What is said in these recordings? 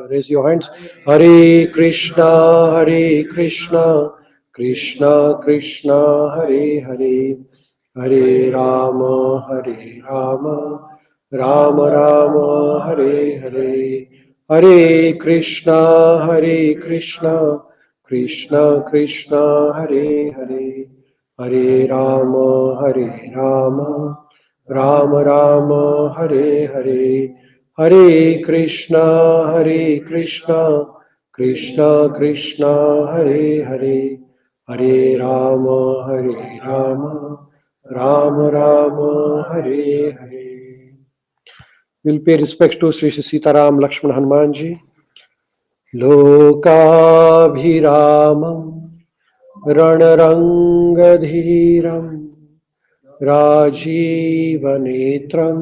Raise your hands. Hare Krishna, Krishna Krishna, Hare Hare, Hare Rama, Rama Rama, Hare Hare. Hare Krishna, Krishna Krishna, Hare Hare, Hare Rama, Rama Rama, Hare Hare. Hare Krishna, Krishna Krishna, Hare Hare, Hare Rama, Rama Rama, Hare Hare. We'll pay respects to Sri Sitaram Lakshman Hanumanji. Lokabhiramam Ranarangadhiram Rajivanetram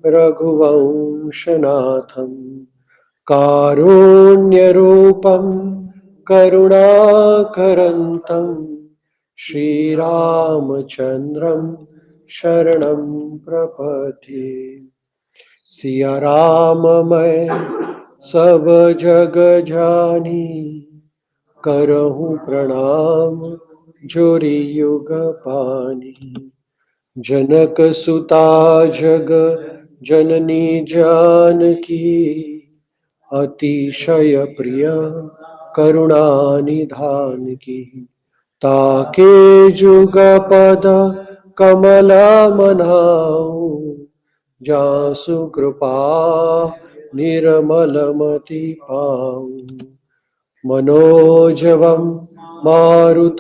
Raghuvanshanatham Karunyarupam Karunakarantam Shri Ramachandram Sharanam Prapati. Siya Rama मैं सब जग जानी करहूँ प्रणाम जोरी युग पानी जनक सुता जग जननी जानकी अतिशय प्रिय करुणा निधान की ताके जुग पद कमल मनाऊं जासु कृपा निर्मलमति पाऊं मनोजवं मारुततुल्यवेगं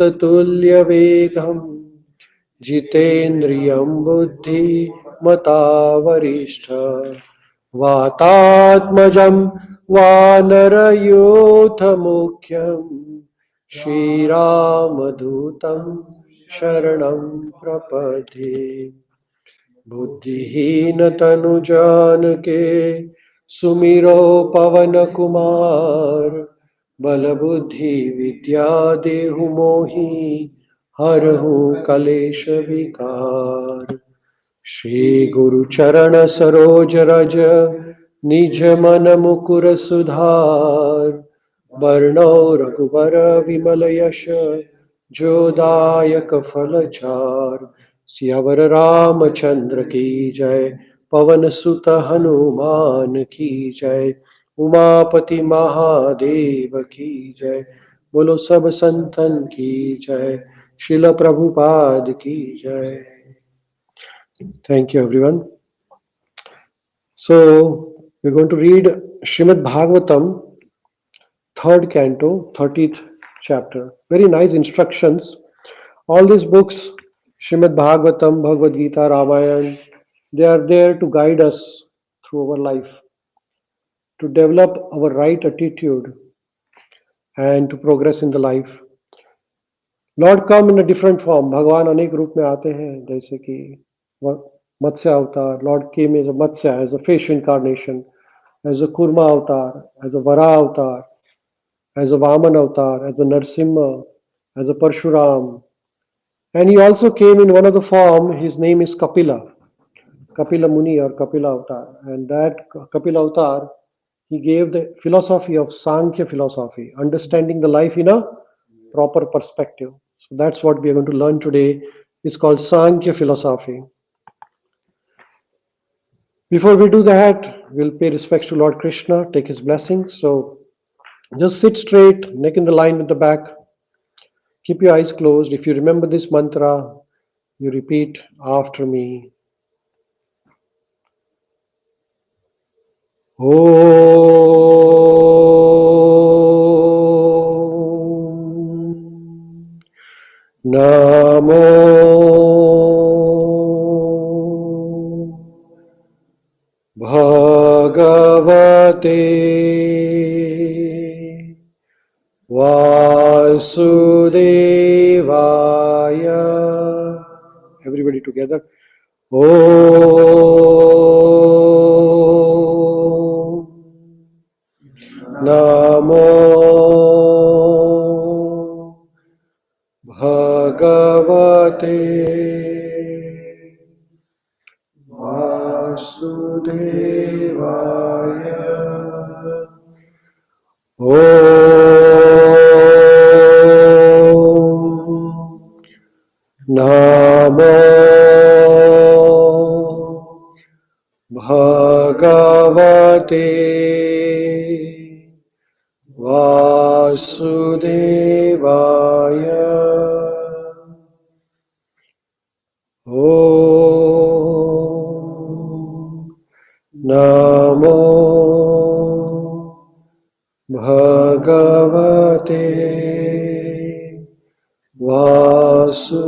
जितेन्द्रियं बुद्धिमता वरिष्ठ वातात्मजं वानरयूथमुख्यं श्रीरामदूतं शरणं प्रपद्ये बुद्धिहीन तनु जानके सुमिरो पवन कुमार बल बुद्धि विद्या देहु मोहि हरहु कलेश विकार श्री गुरु चरण सरोज रज निज मन मुकुर सुधार वर्णो रघुवर विमल यश जोदायक फल चार सियावर रामचंद्र की जय पवन सुत हनुमान की जय उमापति महादेव की जय बोलो सब संतन की जय श्रील प्रभुपाद की जय. Thank you everyone. So we're going to read Śrīmad-Bhāgavatam, third canto, 30th chapter. Very nice instructions. All these books, Śrīmad-Bhāgavatam, Bhagavad Gita, Ramayana, they are there to guide us through our life, to develop our right attitude and to progress in the life. Lord come in a different form. भगवान अनेक रूप में आते हैं, जैसे कि मत्स्य अवतार. Lord came as a Matsya, as a fish incarnation, as a Kurma avatar, as a Vara avatar, as a Vaman avatar, as a Narsimha, as a Parshuram. And he also came in one of the form. His name is Kapila Muni or Kapila avatar. And that Kapila avatar, he gave the philosophy of Sankhya philosophy, understanding the life in a proper perspective. So that's what we are going to learn today. It's called Sankhya philosophy. Before we do that, we'll pay respects to Lord Krishna, take his blessings. So just sit straight, neck in the line at the back. Keep your eyes closed. If you remember this mantra, you repeat after me. Om Namo Bhagavate Vasudevaya. Everybody together. Om Namo Bhagavate Vasudevaya. Namo Bhagavate Vasudevaya. Namo Bhagavate Vasudevaya.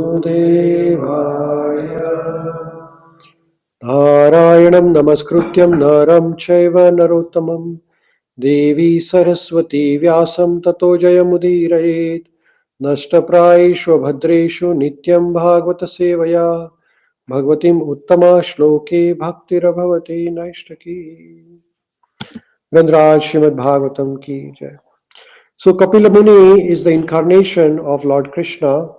Narayanam namaskrutyam naram chaiva narottamam Devi Saraswati Vyasam Tato Jayamudirayet Nashtaprayeshu Bhadreshu Nityam Bhagavata Sevaya Bhagavatim Uttama Shloke Bhaktirabhavati Naishtaki. Gandhraj Śrīmad-Bhāgavatam ki jai. So Kapila Muni is the incarnation of Lord Krishna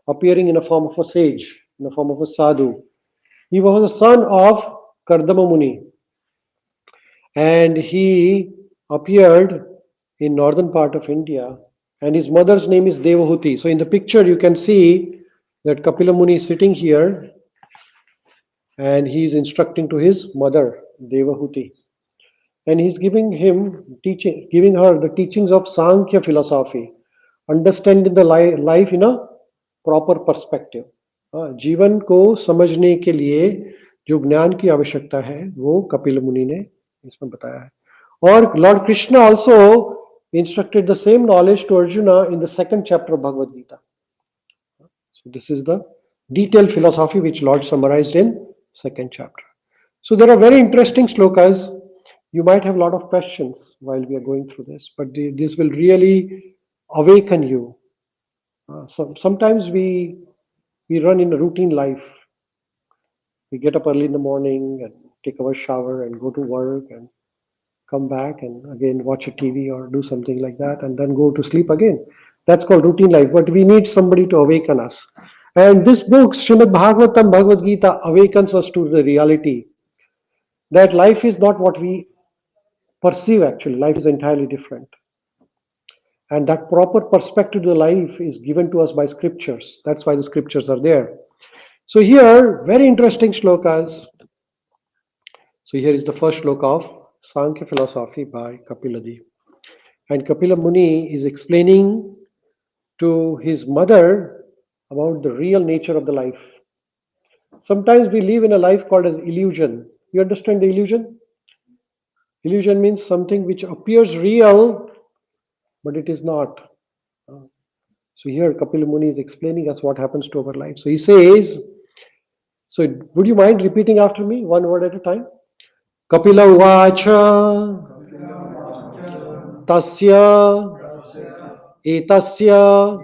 appearing in a form of a sage, in the form of a sadhu. He was a son of Kardama Muni and he appeared in northern part of India and his mother's name is Devahuti. So in the picture you can see that Kapila Muni is sitting here and he is instructing to his mother Devahuti and he's giving her the teachings of Sankhya philosophy, understanding the life in a proper perspective. जीवन को समझने के लिए जो ज्ञान की आवश्यकता है वो कपिल मुनि ने इसमें बताया है. और Lord Krishna also instructed the same knowledge to Arjuna in the second chapter of Bhagavad Gita. So this is the detailed philosophy which Lord summarized in second chapter. So there are very interesting slokas. You might have a lot of questions while we are going through this, but this will really awaken you. Sometimes we run in a routine life. We get up early in the morning and take our shower and go to work and come back and again watch a TV or do something like that and then go to sleep again. That's called routine life. But we need somebody to awaken us. And this book, Śrīmad-Bhāgavatam, Bhagavad Gita, awakens us to the reality that life is not what we perceive actually. Life is entirely different. And that proper perspective to life is given to us by scriptures. That's why the scriptures are there. So here, very interesting shlokas. So here is the first shloka of Sankhya philosophy by Kapila Ji. And Kapila Muni is explaining to his mother about the real nature of the life. Sometimes we live in a life called as illusion. You understand the illusion? Illusion means something which appears real, but it is not. So here Kapila Muni is explaining us what happens to our life. So he says, so would you mind repeating after me, one word at a time? Kapila Uvacha Tasya Etasya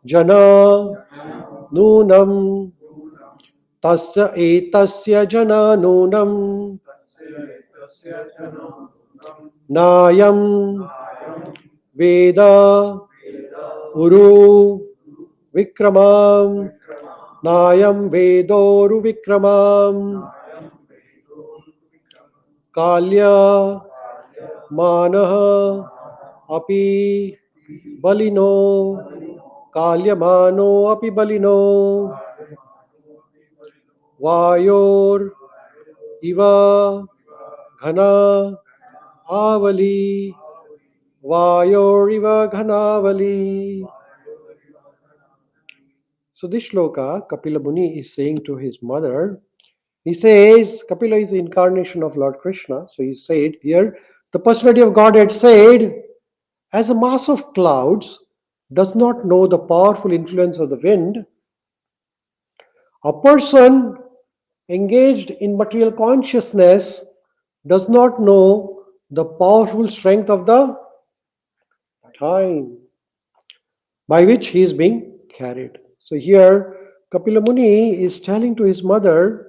Jana Nunam Tasya Etasya Jana Nunam Nayam Veda Uru Vikramam Nayam Vedoru Vikramam Kalya Manaha Api Balino Kalyamano Api Balino Vayor Iva Ghana Avali Vayor Iva Ghanavali. So this shloka Kapila Muni is saying to his mother. He says, Kapila is the incarnation of Lord Krishna. So he said here, the personality of Godhead said, as a mass of clouds does not know the powerful influence of the wind, a person engaged in material consciousness does not know the powerful strength of the time by which he is being carried. So here Kapila Muni is telling to his mother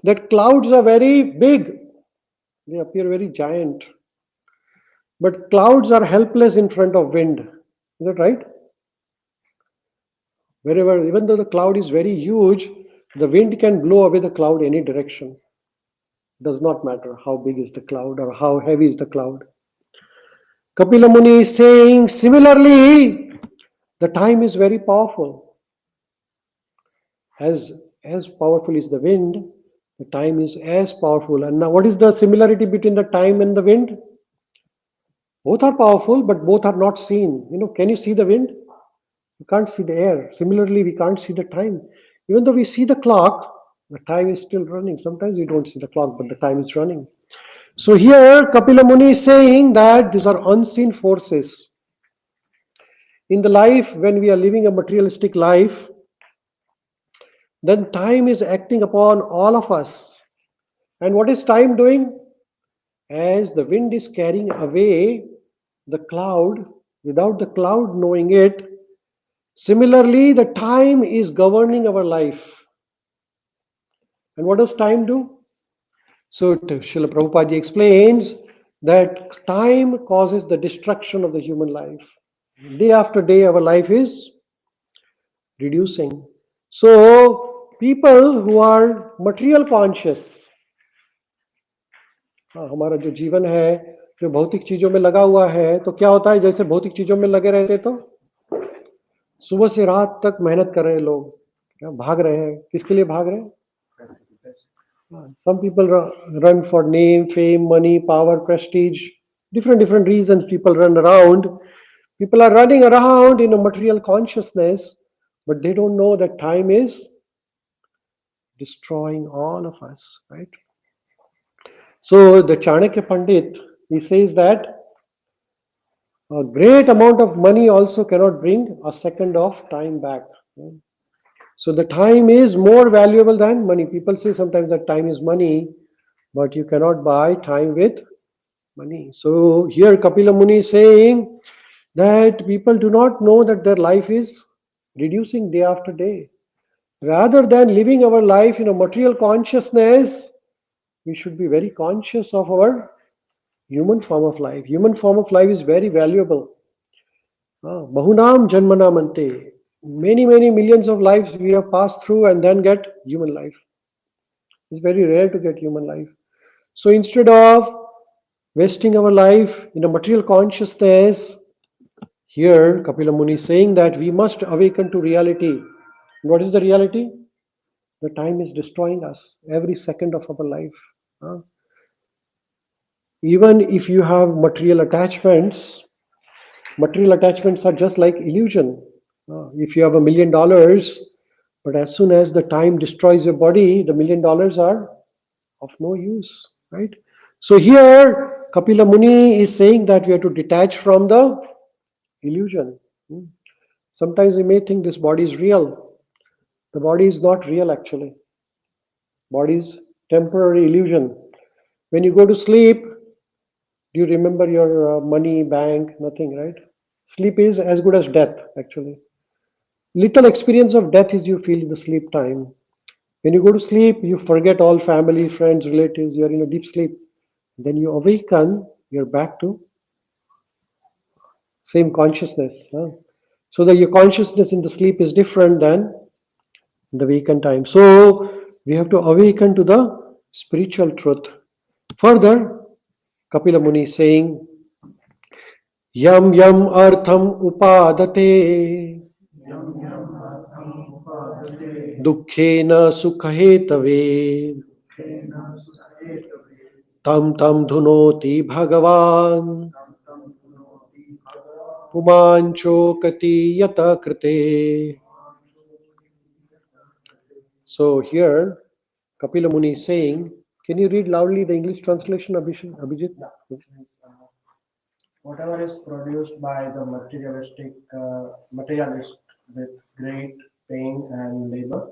that clouds are very big. They appear very giant. But clouds are helpless in front of wind. Is that right? Wherever, even though the cloud is very huge, the wind can blow away the cloud any direction. Does not matter how big is the cloud or how heavy is the cloud. Kapila Muni is saying, similarly, the time is very powerful. As powerful is the wind, the time is as powerful. And now, what is the similarity between the time and the wind? Both are powerful, but both are not seen. Can you see the wind? You can't see the air. Similarly, we can't see the time. Even though we see the clock, the time is still running. Sometimes we don't see the clock, but the time is running. So here, Kapila Muni is saying that these are unseen forces. In the life, when we are living a materialistic life, then time is acting upon all of us. And what is time doing? As the wind is carrying away the cloud, without the cloud knowing it, similarly, the time is governing our life. And what does time do? So Srila Prabhupada explains that time causes the destruction of the human life. Day after day, our life is reducing. So people who are material conscious, हमारा जो जीवन है जो भौतिक चीजों में लगा हुआ है, तो क्या होता है, जैसे भौतिक चीजों में लगे रहते तो सुबह से रात तक मेहनत कर रहे हैं लोग, भाग रहे हैं, किसके लिए भाग रहे हैं? Some people run for name, fame, money, power, prestige. Different reasons people run around. People are running around in a material consciousness, but they don't know that time is destroying all of us, right? So the Chanakya Pandit, he says that a great amount of money also cannot bring a second of time back. So the time is more valuable than money. People say sometimes that time is money, but you cannot buy time with money. So here Kapila Muni is saying that people do not know that their life is reducing day after day. Rather than living our life in a material consciousness, we should be very conscious of our human form of life. Human form of life is very valuable. Bahunam janmanam ante. Many millions of lives we have passed through and then get human life. It's very rare to get human life. So instead of wasting our life in a material consciousness, here Kapila Muni is saying that we must awaken to reality. What is the reality? The time is destroying us every second of our life. Even if you have material attachments are just like illusion. If you have $1 million, but as soon as the time destroys your body, the $1 million are of no use, right? So here Kapila Muni is saying that we have to detach from the illusion. Sometimes we may think this body is real. The body is not real actually. Body is temporary illusion. When you go to sleep, do you remember your money, bank? Nothing, right? Sleep is as good as death actually. Little experience of death is you feel in the sleep time. When you go to sleep, you forget all family, friends, relatives, you're in a deep sleep. Then you awaken, you're back to same consciousness. So that your consciousness in the sleep is different than the awakened time. So we have to awaken to the spiritual truth. Further, Kapila Muni is saying, Yam yam artham upadate dukkena sukhetave tam tam dhunoti bhagavan pumanchokati yata krite. So here Kapila Muni is saying, can you read loudly the English translation, Abhijit? Whatever is produced by the materialist with great pain and labor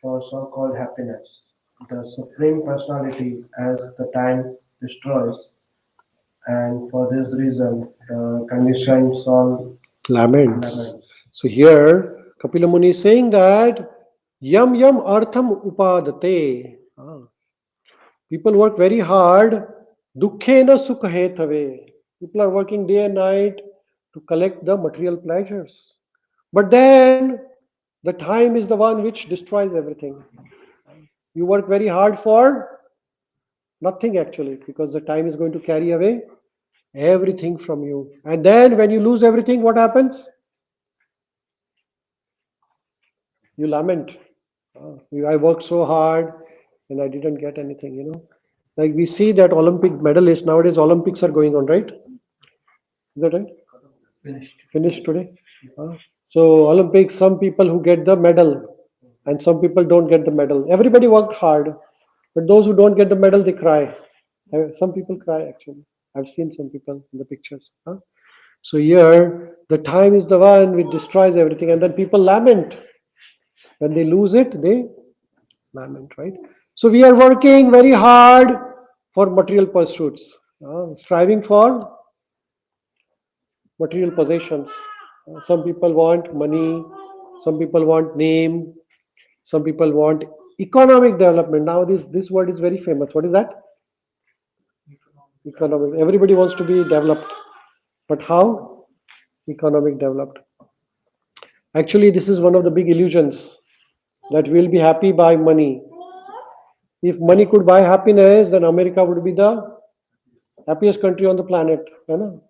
for so-called happiness, the Supreme Personality as the time destroys, and for this reason the conditioned soul Laments. So here Kapila Muni is saying that yam yam artham upadate. People work very hard. Dukkhena sukhetave. People are working day and night to collect the material pleasures. But then the time is the one which destroys everything. You work very hard for nothing actually, because the time is going to carry away Everything from you. And then when you lose everything, what happens? You lament. I worked so hard and I didn't get anything, Like we see that Olympic medalists, nowadays Olympics are going on, right? Is that right? Finished today. So Olympics, some people who get the medal and some people don't get the medal. Everybody worked hard, but those who don't get the medal, they cry. Some people cry actually. I've seen some people in the pictures. So here, the time is the one which destroys everything, and then people lament. When they lose it, they lament, right? So we are working very hard for material pursuits, striving for material possessions. Some people want money, some people want name, some people want economic development. Now this word is very famous. What is that? Economic. Everybody wants to be developed, but how? Economic developed. Actually, this is one of the big illusions that we'll be happy by money. If money could buy happiness, then America would be the happiest country on the planet, है ना?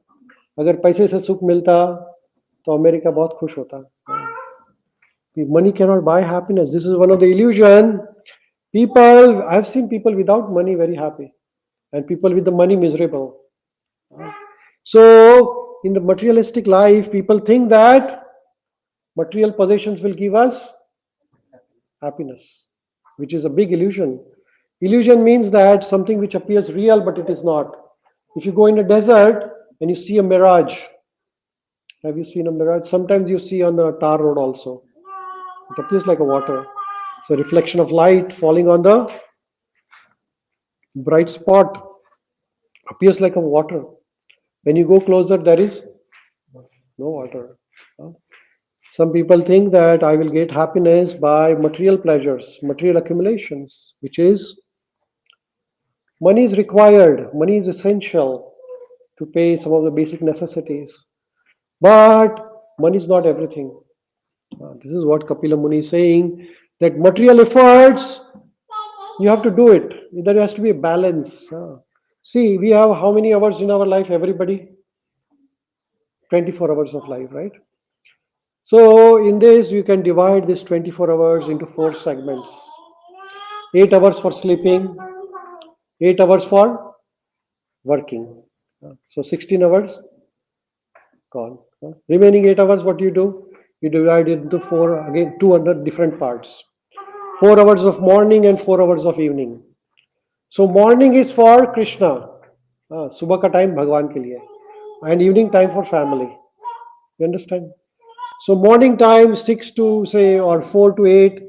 अगर पैसे से सुख मिलता तो America बहुत खुश होता. Money cannot buy happiness. This is one of the illusion. People, I've seen people without money very happy, and people with the money miserable. So, in the materialistic life, people think that material possessions will give us happiness, which is a big illusion. Illusion means that something which appears real but it is not. If you go in a desert and you see a mirage, have you seen a mirage? Sometimes you see on the tar road also. It appears like a water. It's a reflection of light falling on the bright spot. Appears like a water. When you go closer, there is no water. Some people think that I will get happiness by material pleasures, material accumulations, which is money is required, money is essential to pay some of the basic necessities. But money is not everything. This is what Kapila Muni is saying, that material efforts, you have to do it. There has to be a balance. See, we have how many hours in our life, everybody? 24 hours of life, right? So in this, you can divide this 24 hours into 4 segments. 8 hours for sleeping, 8 hours for working. So 16 hours gone. Remaining 8 hours, what do? You divide it into 4, again, 200 different parts. 4 hours of morning and 4 hours of evening. So morning is for Krishna. Subah ka time Bhagwan ke liye. And evening time for family. You understand? So morning time 6 to say or 4 to 8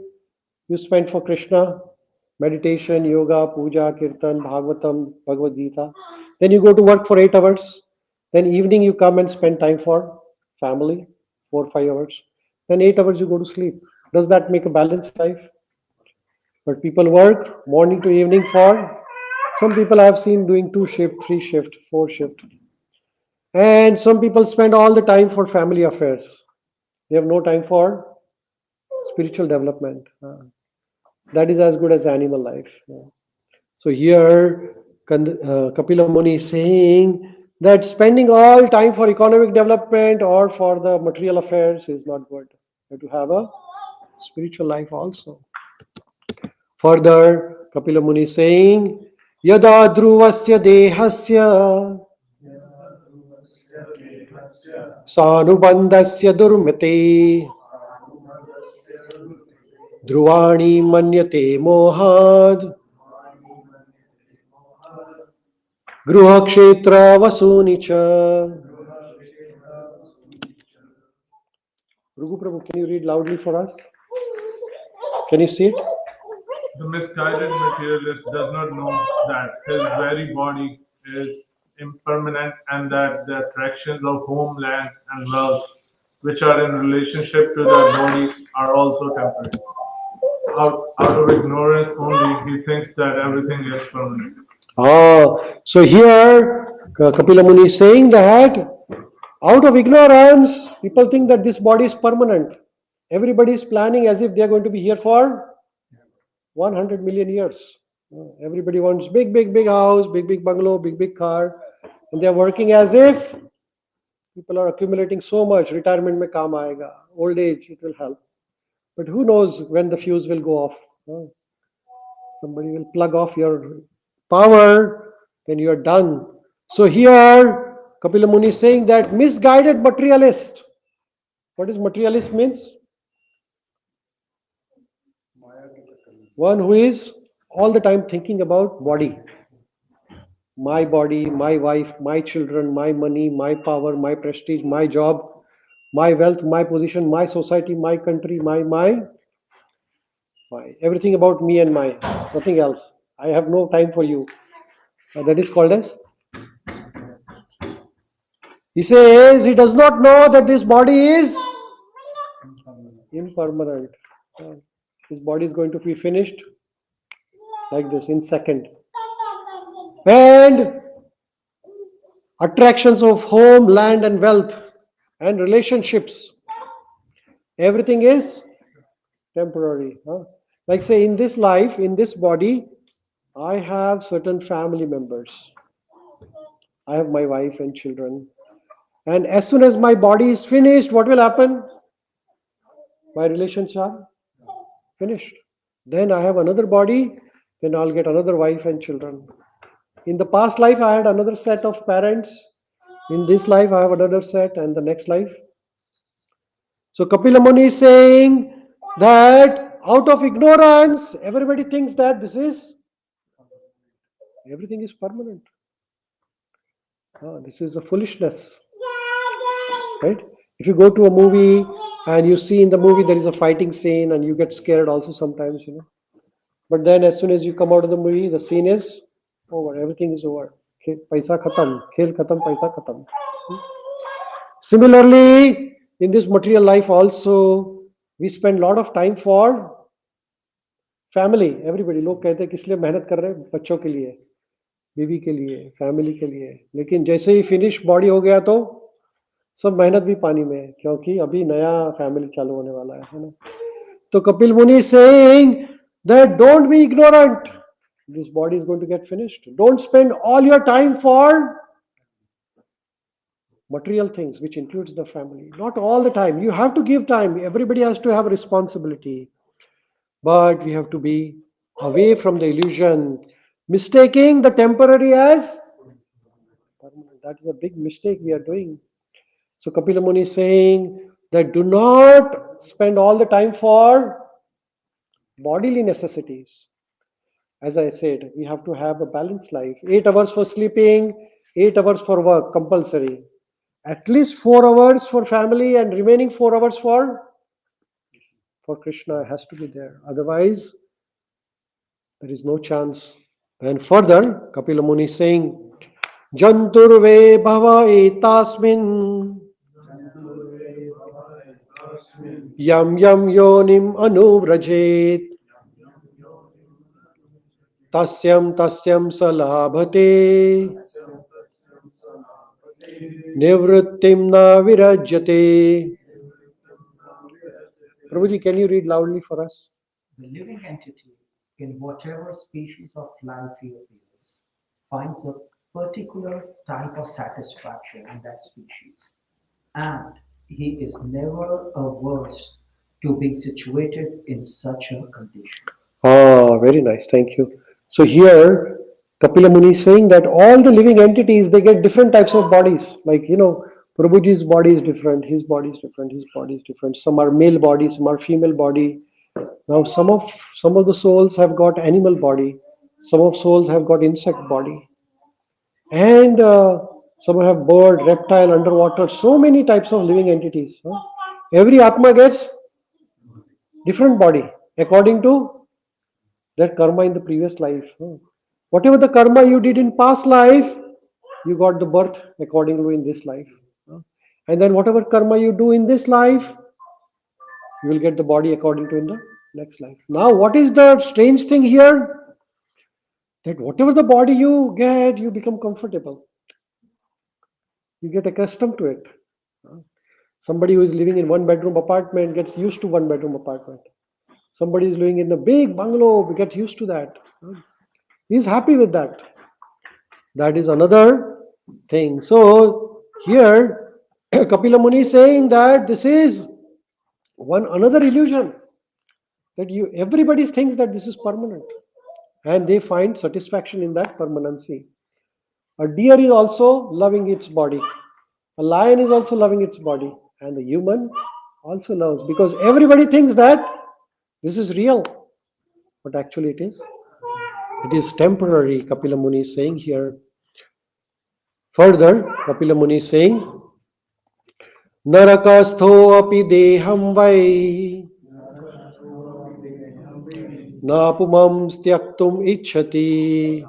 you spend for Krishna, meditation, yoga, puja, kirtan, Bhagavatam, Bhagavad Gita. Then you go to work for 8 hours. Then evening you come and spend time for family, 4 5 hours. Then 8 hours you go to sleep. Does that make a balanced life? But people work morning to evening for, some people I have seen doing 2 shift, 3 shift, 4 shift. And some people spend all the time for family affairs. They have no time for spiritual development. That is as good as animal life. So here Kapila Muni is saying that spending all time for economic development or for the material affairs is not good. You have to have a spiritual life also. Further, Kapila Muni is saying, Yada dhruvasya dehasya sanubandhasya durmate ध्रुवाणी मन्यते मोहाद गृह क्षेत्र वसूनि च. Rugu Prabhu, can you read loudly for us? Can you see it? The misguided materialist does not know that his very body is impermanent and that the attractions of home, land, and wealth, which are in relationship to the body, are also temporary. Out of ignorance only, he thinks that everything is permanent. So here Kapila Muni is saying that out of ignorance, people think that this body is permanent. Everybody is planning as if they are going to be here for 100 million years. Everybody wants big house, big bungalow, big car. And they are working as if people are accumulating so much, retirement mein kaam aayega, old age, it will help. But who knows when the fuse will go off? Huh? Somebody will plug off your power, then you are done. So here, Kapila Muni is saying that misguided materialist. What is materialist means? One who is all the time thinking about body. My body, my wife, my children, my money, my power, my prestige, my job, my wealth, my position, my society, my country, my. Everything about me and my, nothing else. I have no time for you. That is called as. He says he does not know that this body is impermanent. His body is going to be finished like this in second. And attractions of home, land, and wealth, and relationships. Everything is temporary. Like say in this life, in this body, I have certain family members. I have my wife and children. And as soon as my body is finished, what will happen? My relations are finished. Then I have another body, then I'll get another wife and children. In the past life, I had another set of parents. In this life, I have another set, and the next life. So Kapila Muni is saying that out of ignorance, everybody thinks that everything is permanent. This is a foolishness. Right? If you go to a movie and you see in the movie there is a fighting scene and you get scared also sometimes, But then as soon as you come out of the movie, the scene is over. Everything is over. Paisa khatam. Khel khatam, paisa khatam. Similarly, in this material life also, we spend a lot of time for family. Everybody. लोग कहते हैं किस लिए मेहनत कर रहे हैं? बच्चों के लिए, बीवी के लिए, फैमिली के लिए. लेकिन जैसे ही फिनिश बॉडी हो गया तो सब मेहनत भी पानी में है, क्योंकि अभी नया फैमिली चालू होने वाला है ना. तो कपिल मुनि saying that don't be ignorant. This body is going to get finished. Don't spend all your time for material things, which includes the family. Not all the time. You have to give time. Everybody has to have a responsibility. But we have to be away from the illusion, mistaking the temporary as permanent. That is a big mistake we are doing. So Kapila Muni is saying that do not spend all the time for bodily necessities. As I said, we have to have a balanced life. 8 hours for sleeping, 8 hours for work, compulsory. At least 4 hours for family and remaining 4 hours for Krishna has to be there. Otherwise, there is no chance. And further, Kapila Muni is saying, Janturve bhava etasmin yam yam yonim anuvrajit tasyam salabhate nivrittim na virajyate. Prabhuji, can you read loudly for us? The living entity, in whatever species of life he appears, finds a particular type of satisfaction in that species, and he is never averse to being situated in such a condition. Very nice. Thank you. So here, Kapila Muni is saying that all the living entities, they get different types of bodies. Like, Prabhuji's body is different, his body is different, his body is different. Some are male body, some are female body. Now, some of the souls have got animal body, some of souls have got insect body, and some have bird, reptile, underwater. So many types of living entities. Every Atma gets different body according to that karma in the previous life. Whatever the karma you did in past life, you got the birth accordingly in this life. And then whatever karma you do in this life, you will get the body according to in the next life. Now, what is the strange thing here? That whatever the body you get, you become comfortable. You get accustomed to it. Somebody who is living in one bedroom apartment gets used to one bedroom apartment. Somebody is living in a big bungalow, we get used to that. He is happy with that. That is another thing. So here Kapila Muni is saying that this is one another illusion, that you everybody thinks that this is permanent, and they find satisfaction in that permanency. A deer is also loving its body. A lion is also loving its body. And the human also loves, because everybody thinks that this is real. But actually it is temporary, Kapila Muni is saying here. Further, Kapila Muni is saying, Narakastho api deham vai napumam styaktum ichhati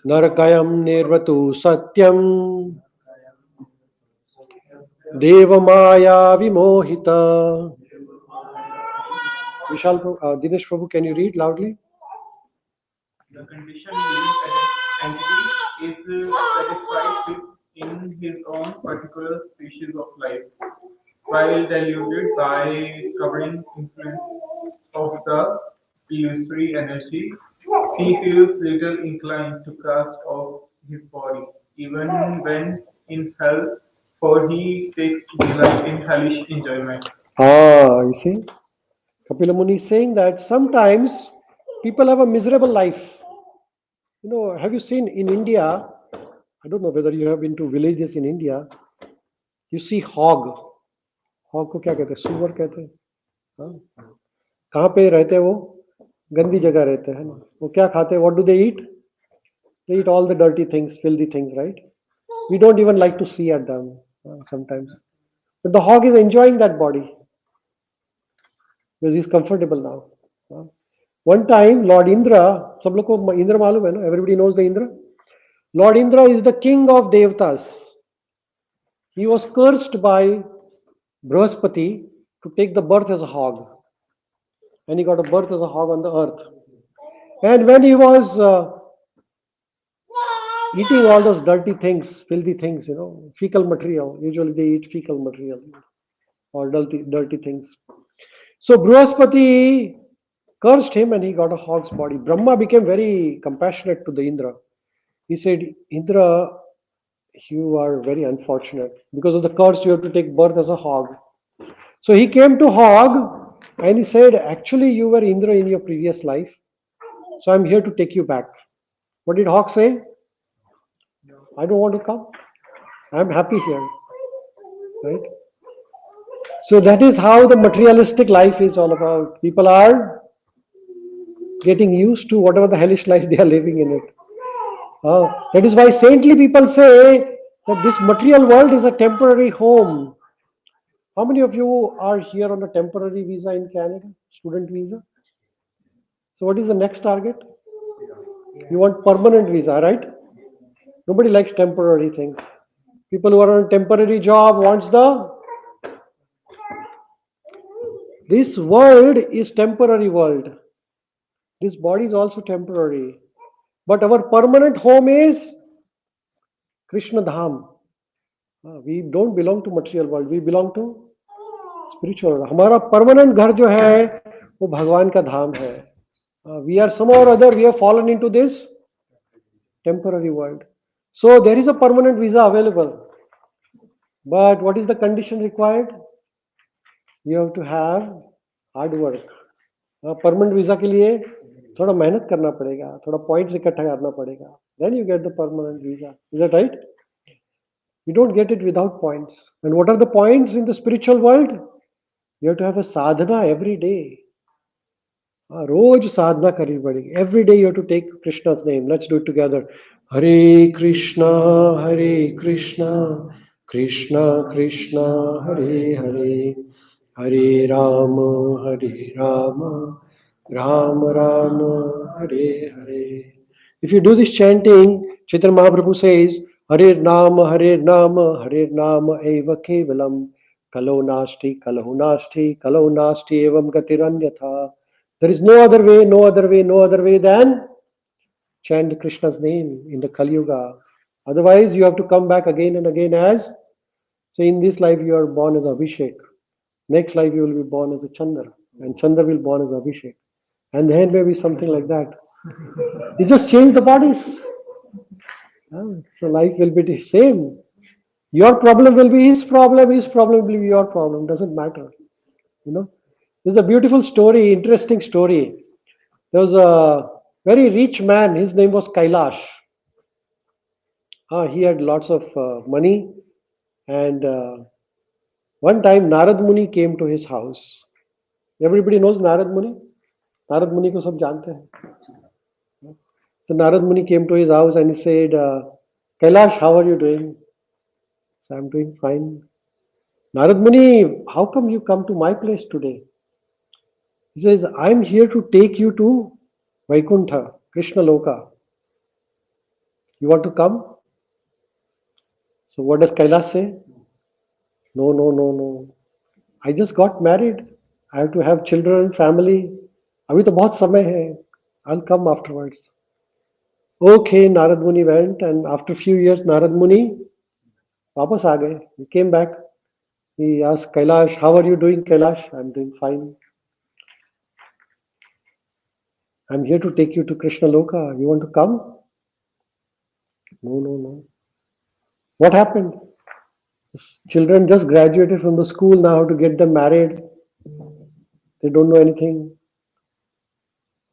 narakayam nirvatu satyam devamaya vimohita. Dinesh Prabhu, can you read loudly? The conditioned living entity is satisfied with in his own particular species of life, while deluded by covering influence of the illusory energy. He feels little inclined to cast off his body, even when in hell, for he takes delight in hellish enjoyment. You see, Kapila Muni is saying that sometimes people have a miserable life. Have you seen in India? I don't know whether you have been to villages in India. You see hog. Hog को क्या कहते हैं? सुअर कहते हैं. हाँ? कहाँ पे रहते हैं वो? गंदी जगह रहते हैं ना. वो क्या खाते हैं? What do they eat? They eat all the dirty things, filthy things, right? We don't even like to see at them sometimes. But the hog is enjoying that body because he's comfortable now. One time, Lord Indra, सब लोग को इंद्र मालूम है ना? Everybody knows the Indra. Lord Indra is the king of Devatas. He was cursed by Brihaspati to take the birth as a hog. And he got a birth as a hog on the earth. And when he was eating all those dirty things, filthy things, fecal material, usually they eat fecal material or dirty things. So Brihaspati cursed him and he got a hog's body. Brahma became very compassionate to the Indra. He said, Indra, you are very unfortunate. Because of the curse, you have to take birth as a hog. So he came to Hog and he said, actually, you were Indra in your previous life. So I'm here to take you back. What did Hog say? I don't want to come. I'm happy here. Right? So that is how the materialistic life is all about. People are getting used to whatever the hellish life they are living in it. That is why saintly people say that this material world is a temporary home. How many of you are here on a temporary visa in Canada? Student visa? So what is the next target? You want permanent visa, right? Nobody likes temporary things. People who are on a temporary job wants this world is temporary world. This body is also temporary. But our permanent home is Krishna Dham. We don't belong to material world. We belong to spiritual world. हमारा permanent घर जो है वो भगवान का धाम है. We are somehow or other, we have fallen into this temporary world. So there is a permanent visa available. But what is the condition required? You have to have hard work. Permanent visa के लिए थोड़ा मेहनत करना पड़ेगा, थोड़ा points इकट्ठा करना पड़ेगा. Then you get the permanent visa. Is that right? You don't get it without points. And what are the points in the spiritual world? You have to have a sadhana every day. रोज साधना करनी पड़ेगी. Every day you have to take Krishna's name. Let's do it together. Hare Krishna, Krishna Krishna, Hare Hare, Hare Rama, Rama Rama, Hare Hare. If you do this chanting, Chaitanya Mahaprabhu says, Hare Nama, Hare Nama eva kevalam, Kalo nasti, evam gatiranyatha. There is no other way than chant Krishna's name in the Kali Yuga. Otherwise, you have to come back again and again as, say, in this life you are born as Abhishek. Next life you will be born as a Chandra. And Chandra will be born as Abhishek. And then maybe something like that. You just change the bodies. So life will be the same. Your problem will be his problem will be your problem. Doesn't matter. You know, there's a beautiful story, interesting story. There was a very rich man. His name was Kailash. He had lots of money, and one time Narad Muni came to his house. Everybody knows Narad Muni. Narad Muni ko sab jante hain. So Narad Muni came to his house and he said, Kailash, how are you doing? So I'm doing fine. Narad Muni, how come you come to my place today? He says, I'm here to take you to Vaikuntha, Krishna Loka. You want to come? So what does Kailash say? No, no, no, no. I just got married. I have to have children, family. अभी तो बहुत समय है. I'll come afterwards. Okay, Narad Muni went, and after a few years, Narad Muni वापस आ गए. He came back. He asked Kailash, how are you doing, Kailash? I'm doing fine. I'm here to take you to Krishna Loka. You want to come? No, no, no. What happened? Children just graduated from the school now, how to get them married. They don't know anything.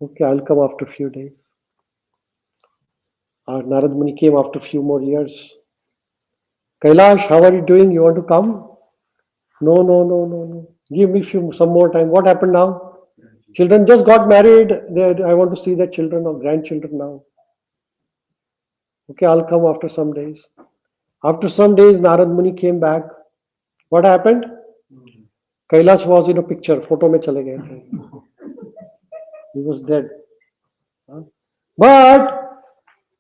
Okay, I'll come after a few days. Narad Muni came after a few more years. Kailash, how are you doing? You want to come? No, no, no, no, no. Give me some more time. What happened now? Children just got married. I want to see their children or grandchildren now. Okay, I'll come after some days. After some days, Narad Muni came back. What happened? Kailash was in a picture. Photo mein chale gaye the. He was dead. But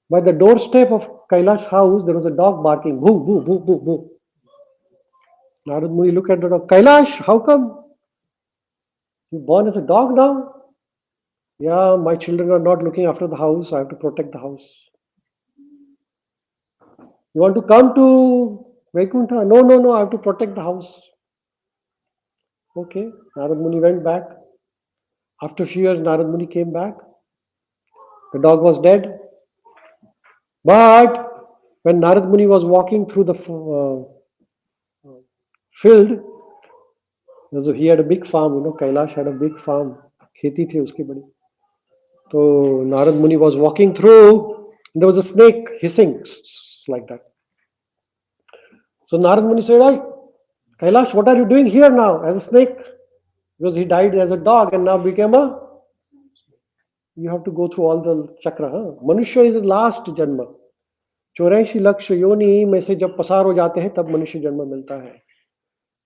by the doorstep of Kailash house, there was a dog barking. Boo, boo, boo, boo, boo. Narad Muni looked at the dog. Kailash, how come? You born as a dog now? Yeah, my children are not looking after the house. I have to protect the house. You want to come to Vaikuntha? No, no, no. I have to protect the house. Okay. Narad Muni went back. After a few years, Narad Muni came back. The dog was dead. But when Narad Muni was walking through the field, so he had a big farm, Kailash had a big farm. खेती थी उसकी बड़ी. So Narad Muni was walking through, and there was a snake hissing like that. So Narad Muni said, "Hey, Kailash, what are you doing here now as a snake?" Because he died as a dog and now became a. You have to go through all the chakra. Manusya is the last janma. 84 lakh योनि में से जब पसार हो जाते हैं तब मनुष्य जन्म मिलता है.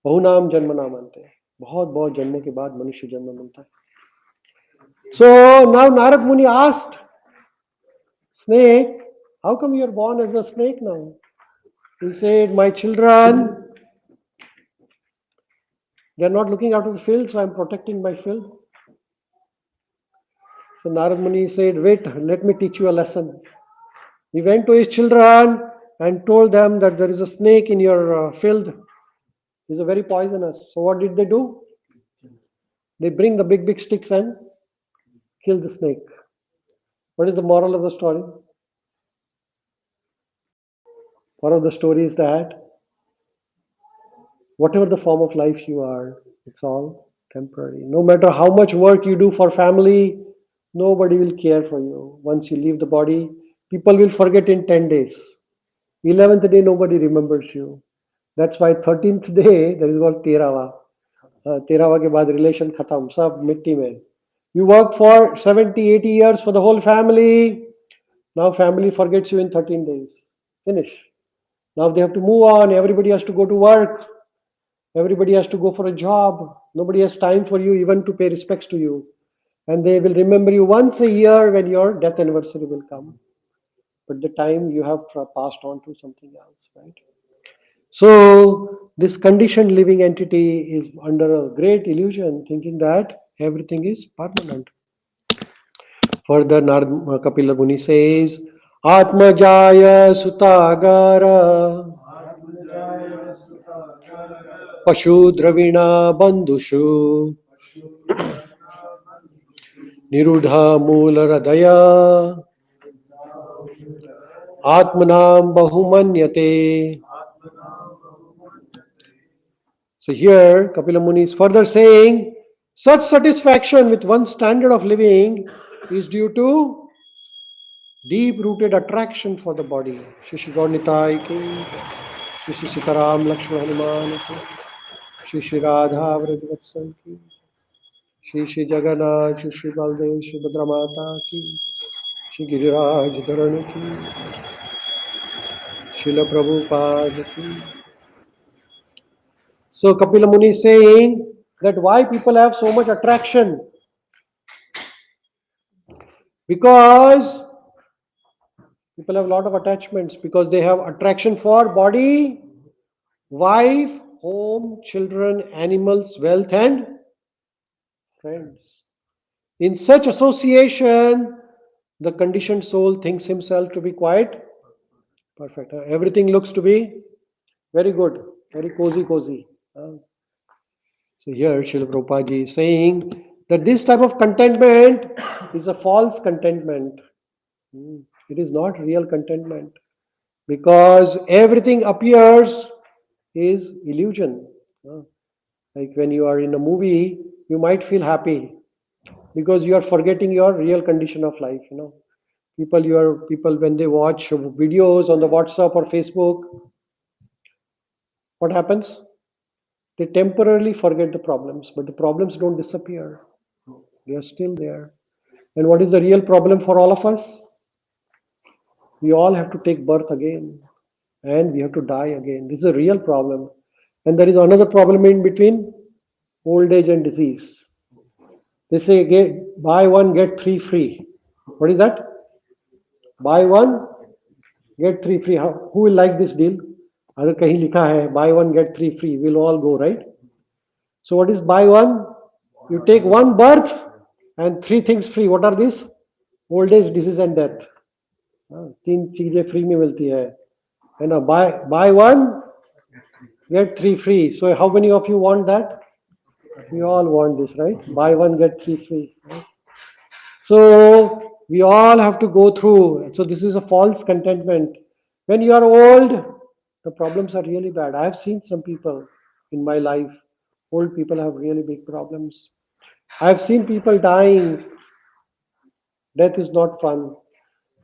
बहुनाम जन्म ना मानते हैं. बहुत बहुत जन्मों के बाद मनुष्य जन्म मिलता है. So now Narad Muni asked snake, how come you are born as a snake now? He said, my children, they are not looking after the field, so I am protecting my field. So Narad Muni said, wait, let me teach you a lesson. He went to his children and told them that there is a snake in your field. It's very poisonous. So what did they do? They bring the big sticks and kill the snake. What is the moral of the story? Moral of the story is that whatever the form of life you are, it's all temporary. No matter how much work you do for family, nobody will care for you. Once you leave the body, people will forget in 10 days. 11th day, nobody remembers you. That's why 13th day, there is called Terawa. Terawa ke baad relation khatam, sab mitti mein. You work for 70, 80 years for the whole family. Now family forgets you in 13 days. Finish. Now they have to move on. Everybody has to go to work. Everybody has to go for a job. Nobody has time for you even to pay respects to you. And they will remember you once a year when your death anniversary will come. But the time you have passed on to something else, right? So this conditioned living entity is under a great illusion, thinking that everything is permanent. Further, Kapila Muni says, Atmajaya Sutagara Pashu Dravina Bandhushu Nirudha Mula Radaya Atmanam bahumanyate. So here Kapila Muni is further saying, such satisfaction with one standard of living is due to deep-rooted attraction for the body. Shri Shri Gaurnitai ki, Shri Shri Sitaram Lakshman Hanuman ki, Shri Shri Radha Vrajvatsal ki, Shri Shri Jagannath, Shri Shri Baldev, Shri Bhadra Mata ki, Shri Giriraj Dharan ki, Srila Prabhupada ki. So Kapila Muni is saying that why people have so much attraction? Because people have a lot of attachments, because they have attraction for body, wife, home, children, animals, wealth, and friends. In such association, the conditioned soul thinks himself to be quite perfect. Everything looks to be very good, very cozy. So here Srila Prabhupada ji is saying that this type of contentment is a false contentment. It is not real contentment, because everything appears is illusion. Like when you are in a movie, you might feel happy because you are forgetting your real condition of life. People when they watch videos on the WhatsApp or Facebook, what happens? They temporarily forget the problems, but the problems don't disappear. They are still there. And what is the real problem for all of us? We all have to take birth again, and we have to die again. This is a real problem. And there is another problem in between: old age and disease. They say buy one get three free. What is that? Buy one get three free. Who will like this deal? अगर कहीं लिखा है buy one get three free, we'll all go, right? So what is buy one? You take one birth and three things free. What are these? Old age, disease and death. तीन चीजें free में मिलती है ना? Buy one get three free. So how many of you want that? We all want this, right? Buy one get three free. Right? So we all have to go through. So this is a false contentment. When you are old, the problems are really bad. I have seen some people in my life. Old people have really big problems. I have seen people dying. Death is not fun.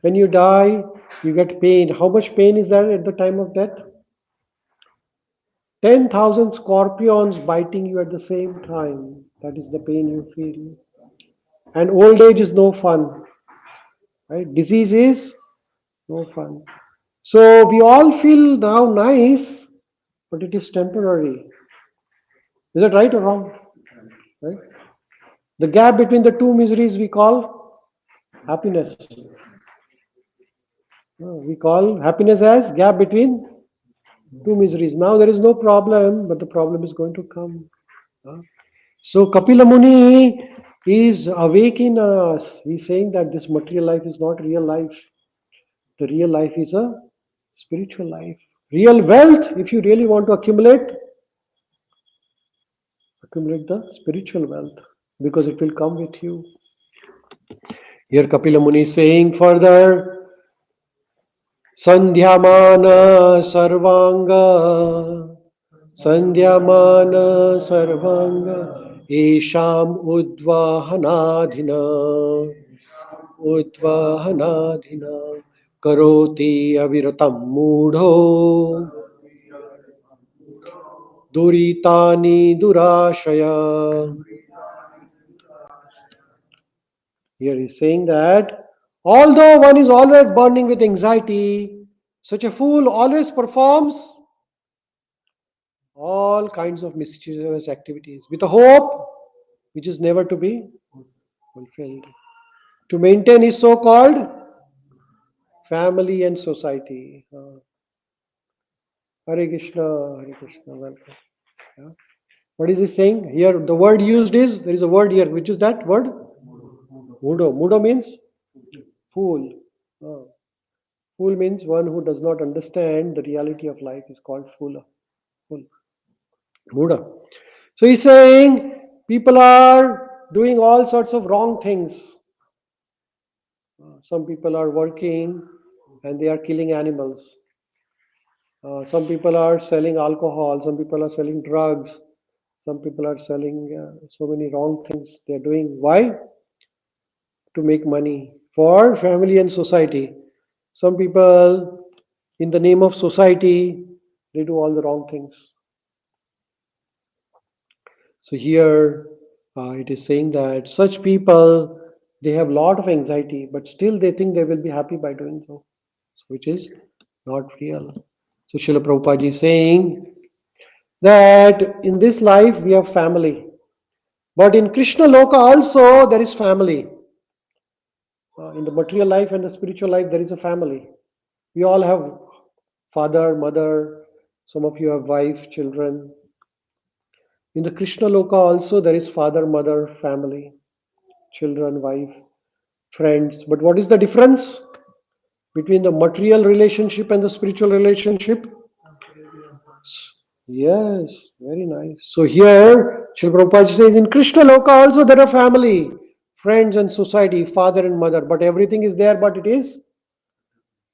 When you die, you get pain. How much pain is there at the time of death? 10,000 scorpions biting you at the same time. That is the pain you feel. And old age is no fun. Right? Disease is no fun. So we all feel now nice, but it is temporary. Is that right or wrong? Right? The gap between the two miseries we call happiness. We call happiness as gap between two miseries. Now there is no problem, but the problem is going to come. So Kapila Muni is awakening us. He's saying that this material life is not real life. The real life is a spiritual life. Real wealth, if you really want to accumulate the spiritual wealth, because it will come with you. Here Kapila Muni is saying further, Sandhyamana Sarvanga Sandhyamana Sarvanga Esham Udvahanadhina Karoti Aviratam Mudho Duritani Durashaya. Here he is saying that although one is always burning with anxiety, such a fool always performs all kinds of mischievous activities with a hope which is never to be fulfilled, to maintain his so-called family and society. Hare Krishna, welcome. What is he saying? Here the word used is, there is a word here, which is that word? Mudo. Mudo means fool. Fool means one who does not understand the reality of life is called fool. Buddha. So he's saying people are doing all sorts of wrong things. Some people are working and they are killing animals. Some people are selling alcohol, some people are selling drugs, some people are selling so many wrong things they are doing. Why? To make money for family and society. Some people, in the name of society, they do all the wrong things. So here it is saying that such people, they have lot of anxiety, but still they think they will be happy by doing so, which is not real. So Srila Prabhupada is saying that in this life we have family, but in Krishna Loka also there is family. In the material life and the spiritual life there is a family. We all have father, mother, some of you have wife, children. In the Krishna Loka also there is father, mother, family, children, wife, friends. But what is the difference between the material relationship and the spiritual relationship? Yes, very nice. So here, Srila Prabhupada says, in Krishna Loka also there are family, friends and society, father and mother, but everything is there, but it is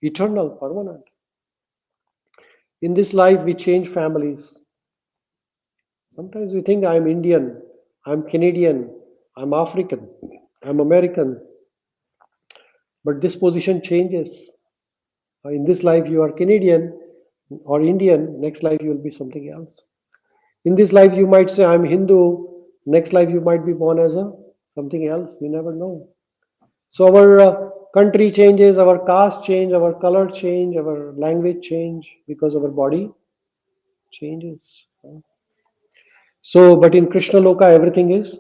eternal, permanent. In this life, we change families. Sometimes we think I'm Indian, I'm Canadian, I'm African, I'm American, but this position changes. In this life, you are Canadian or Indian, next life, you will be something else. In this life, you might say, I'm Hindu. Next life, you might be born as a something else. You never know. So our country changes, our caste change, our color change, our language change because our body changes. So, but in Krishna Loka, everything is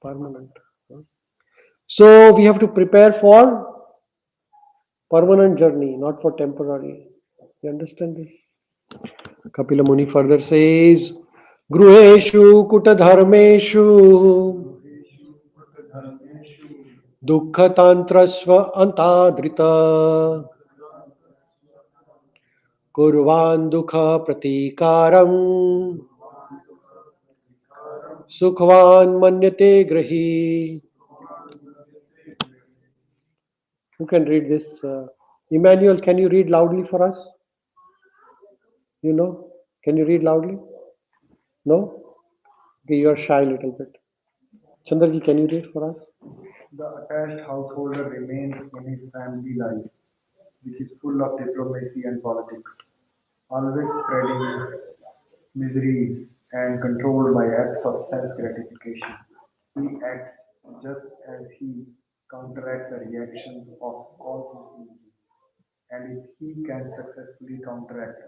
permanent. So we have to prepare for permanent journey, not for temporary. You understand this? Kapila Muni further says, Gruheshu kutadharmeshu dukkhatantrasva antadrita kurvan dukha pratikaram sukhvan manyate grahi. Who can read this? Emmanuel, can you read loudly for us? You know? Can you read loudly? No? Okay, you are shy a little bit. Chandraji, can you read for us? The attached householder remains in his family life, which is full of diplomacy and politics, always spreading miseries and controlled by acts of sense gratification. He acts just as he counteracts the reactions of all his miseries, and if he can successfully counteract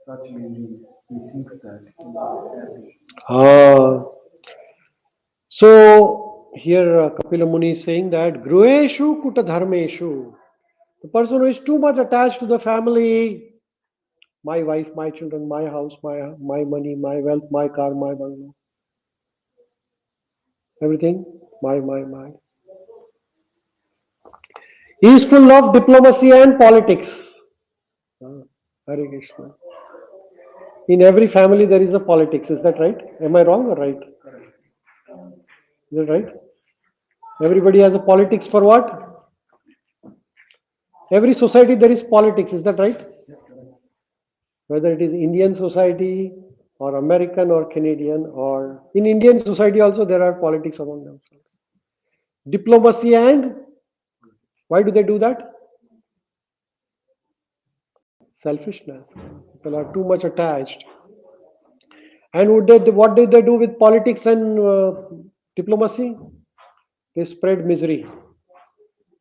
such miseries, he thinks that he is happy. Ah. So here Kapila Muni is saying that Grueshu Kuta Dharmeshu. The person who is too much attached to the family, my wife, my children, my house, my money, my wealth, my car, my bungalow, everything, my. He is full of diplomacy and politics. Ah, Hare Krishna. In every family there is a politics. Is that right? Am I wrong or right? Is that right? Everybody has a politics for what? Every society there is politics. Is that right? Whether it is Indian society or American or Canadian, or in Indian society also there are politics among themselves. Diplomacy, and why do they do that? Selfishness. People are too much attached. And what did they do with politics and diplomacy? They spread misery.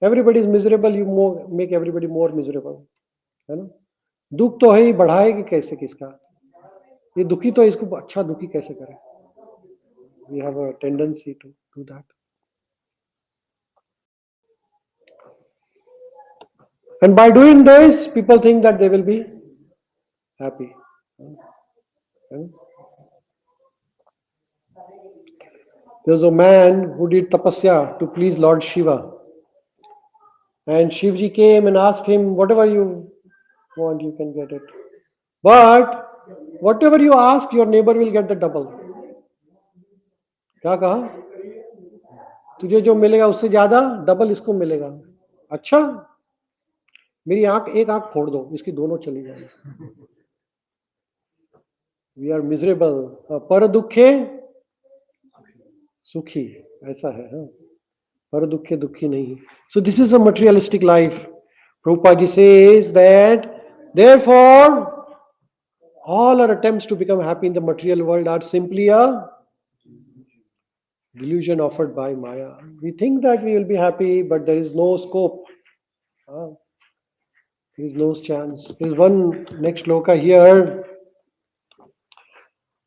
Everybody is miserable, you make everybody more miserable. है ना? दुख तो है ही, बढ़ाएगी कैसे किसका? ये दुखी तो इसको अच्छा दुखी कैसे करें? We have a tendency to do that. And by doing this, people think that they will be happy. There's a man who did tapasya to please Lord Shiva. And Shivji came and asked him, whatever you want, you can get it. But whatever you ask, your neighbor will get the double. क्या कहा? तुझे जो मिलेगा उससे ज्यादा double इसको मिलेगा. अच्छा? मेरी एक आंख फोड़ दो, इसकी दोनों चली जाएंगी. We are miserable. पर दुखे सुखी, ऐसा है. हाँ, पर दुखे दुखी नहीं. So this is a materialistic life. Prabhupada says that therefore all our attempts to become happy in the material world are simply a delusion offered by Maya. We think that we will be happy, but there is no scope. There is no chance. There is one next shloka here.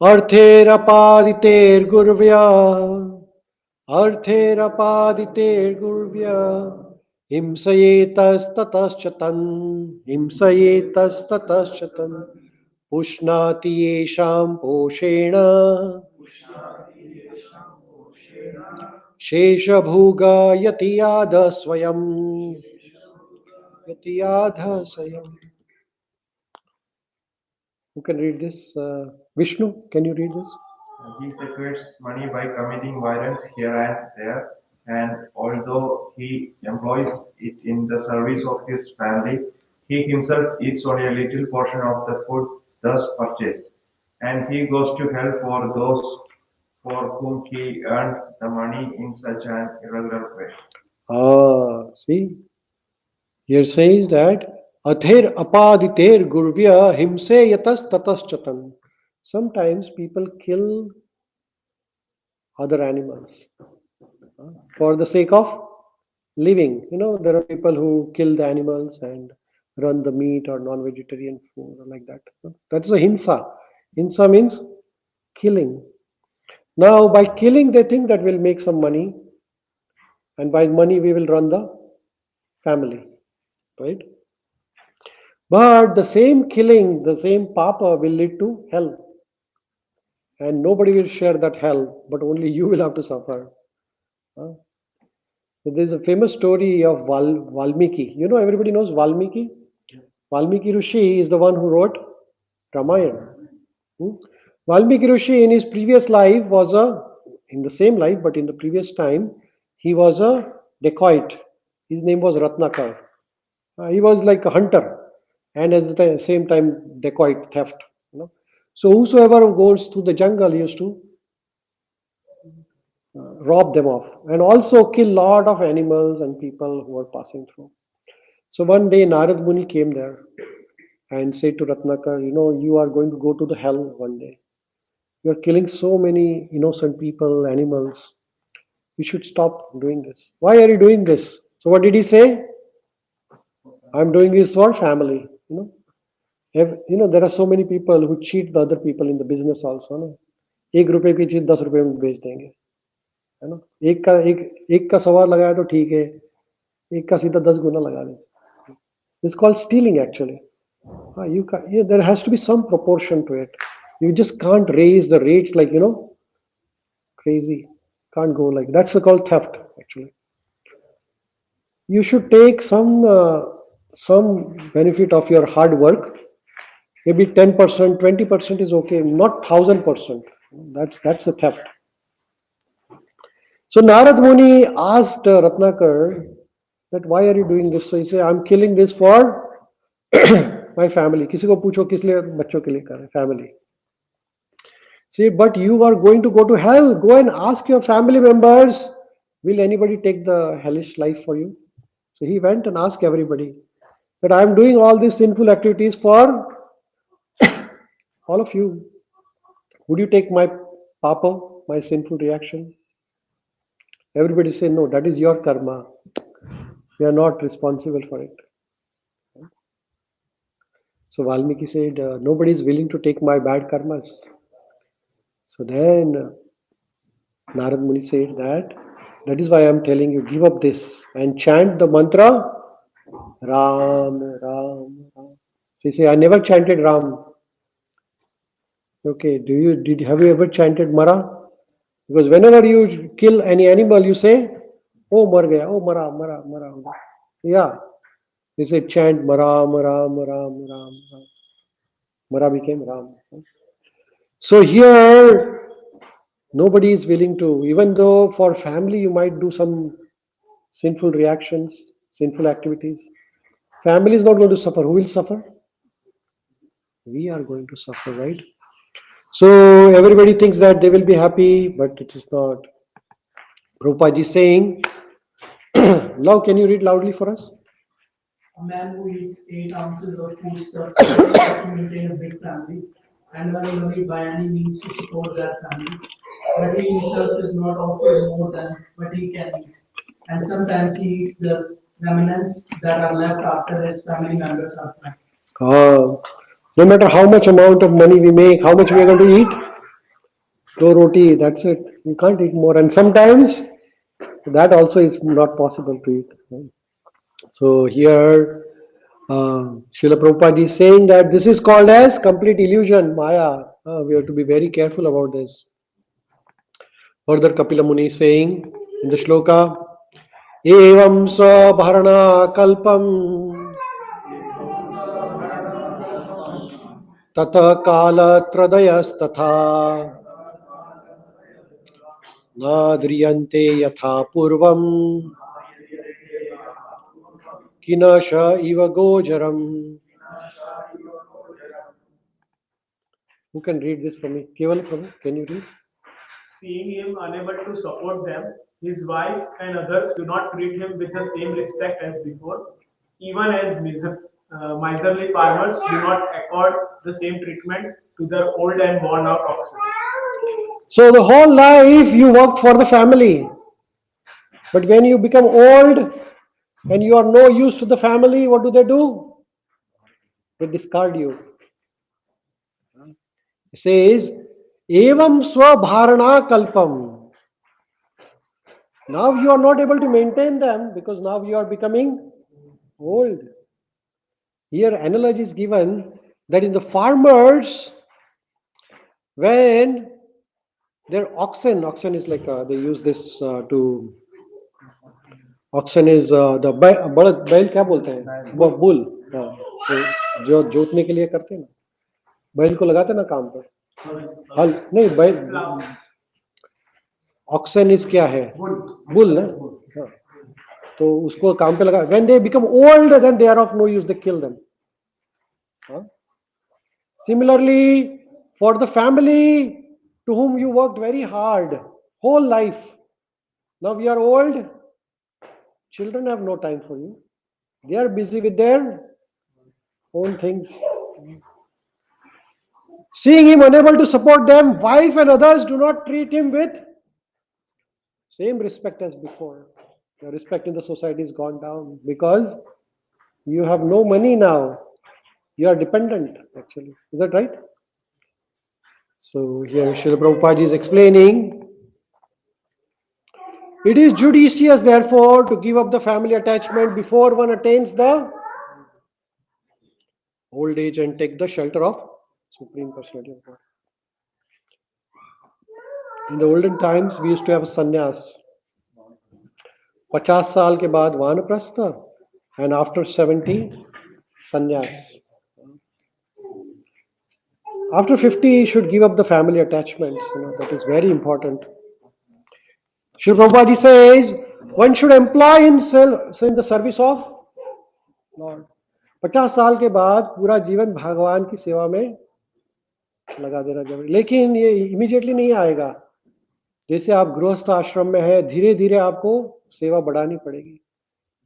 Artherapaditir gurvya, Artherapaditir gurvya, Himsayetas tataschatan, Himsayetas tataschatan, Pushnati yesham poshena, Sheshabhuga yatiyadha swayam, Yatiyadha swayam. Who can read this? Vishnu, can you read this? He secretes money by committing violence here and there, and although he employs it in the service of his family, he himself eats only a little portion of the food thus purchased, and he goes to hell for those for whom he earned the money in such an irregular way. See, here says that Ather apaditer gurvya himse yatas tataschatan. Sometimes people kill other animals for the sake of living. There are people who kill the animals and run the meat or non-vegetarian food or like that. That's a hinsa. Hinsa means killing. Now, by killing, they think that we'll make some money, and by money we will run the family, right? But the same killing, the same papa will lead to hell, and nobody will share that hell, but only you will have to suffer. So there's a famous story of Valmiki. Everybody knows Valmiki. Valmiki Rishi is the one who wrote Ramayana. Valmiki Rishi in his previous life in the same life, but in the previous time, he was a dacoit. His name was Ratnakar. He was like a hunter and at the same time dacoit, theft. So whosoever goes to the jungle, he used to rob them off and also kill lot of animals and people who were passing through. So one day Narad Muni came there and said to Ratnakar, you are going to go to the hell one day. You are killing so many innocent people, animals. You should stop doing this. Why are you doing this? So what did he say? I'm doing this for family. There are so many people who cheat the other people in the business also. No? 1 रुपए की चीज 10 रुपए में बेच देंगे, है ना? एक का सवार लगाया तो ठीक है, एक का सीधा 10 गुना लगा दे. It's called stealing actually. There has to be some proportion to it. You just can't raise the rates like crazy. Can't go like that's called theft actually. You should take some benefit of your hard work. Maybe 10%, 20% is okay, not 1000%. That's a theft. So Narad Muni asked Ratnakar that why are you doing this? So he said, I'm killing this for my family. किसी को पूछो किस लिए? बच्चों के लिए कर रहे, family. Say, but you are going to go to hell. Go and ask your family members. Will anybody take the hellish life for you? So he went and asked everybody that I am doing all these sinful activities for all of you. Would you take my papa, my sinful reaction? Everybody say, no, that is your karma. We are not responsible for it. So Valmiki said, nobody is willing to take my bad karmas. So then Narad Muni said that is why I am telling you, give up this and chant the mantra Ram, Ram, Ram. So you say, I never chanted Ram. Okay, have you ever chanted Mara? Because whenever you kill any animal, you say, oh mar gaya, oh mara, mara, mara. Yeah. You say chant Mara, Mara, Mara, Mara. Mara became Ram. So here nobody is willing to, even though for family you might do some sinful reactions, sinful activities, Family is not going to suffer. Who will suffer? We are going to suffer, right? So everybody thinks that they will be happy, but it is not. Prabhupada is saying, Love, can you read loudly for us? A man who eats 8 ounces of foodstuffs to maintain a big family and earn money by any means to support that family, but he himself is not offered more than what he can eat. And sometimes he eats the remnants that are left after his family members are fled. No matter how much amount of money we make, how much we are going to eat, two roti, that's it. You can't eat more. And sometimes that also is not possible to eat. So here, Srila Prabhupada is saying that this is called as complete illusion, Maya. We have to be very careful about this. Further, Kapila Muni is saying in the shloka, Evam Svabharana Kalpam Tata Kala Tradayas Tatha Nadriyante Yatha Purvam Kinasha Iva Gojaram. Who can read this for me? Keval, can you read? Seeing him unable to support them, his wife and others do not treat him with the same respect as before. Even as miserly farmers do not accord the same treatment to their old and worn out oxen. So the whole life you worked for the family. But when you become old and you are no use to the family, what do? They discard you. It says, Evam Swabharana Kalpam. Now you are not able to maintain them because now you are becoming old. Here analogy is given that in the farmers, when their oxen is like they use this to oxen is the बैल क्या बोलते हैं वो bull जो जोतने के लिए करते हैं ना बैल को लगाते हैं ना काम पर हल नहीं बैल ऑक्सन इज क्या है बुल ना हाँ, तो उसको काम पे लगा when they become old then they are of no use, they kill them. Similarly, for the family to whom you worked very hard whole life, now we are old, children have no time for you, they are busy with their own things. Seeing him unable to support them, wife and others do not treat him with same respect as before. The respect in the society has gone down because you have no money now. You are dependent, actually. Is that right? So here Srila Prabhupada is explaining, it is judicious, therefore, to give up the family attachment before one attains the old age and take the shelter of Supreme Personality of God. In the olden times, we used to have a sannyas. 50 साल के बाद वानप्रस्थ and after 70 sannyas. After 50 you should give up the family attachments, that is very important. Srila Prabhupada says one should employ himself in the service of Lord. 50 साल के बाद पूरा जीवन भगवान की सेवा में लगा देना जरूरी, लेकिन ये इमीडिएटली नहीं आएगा. जैसे आप गृहस्थ आश्रम में है, धीरे धीरे आपको सेवा बढ़ानी पड़ेगी.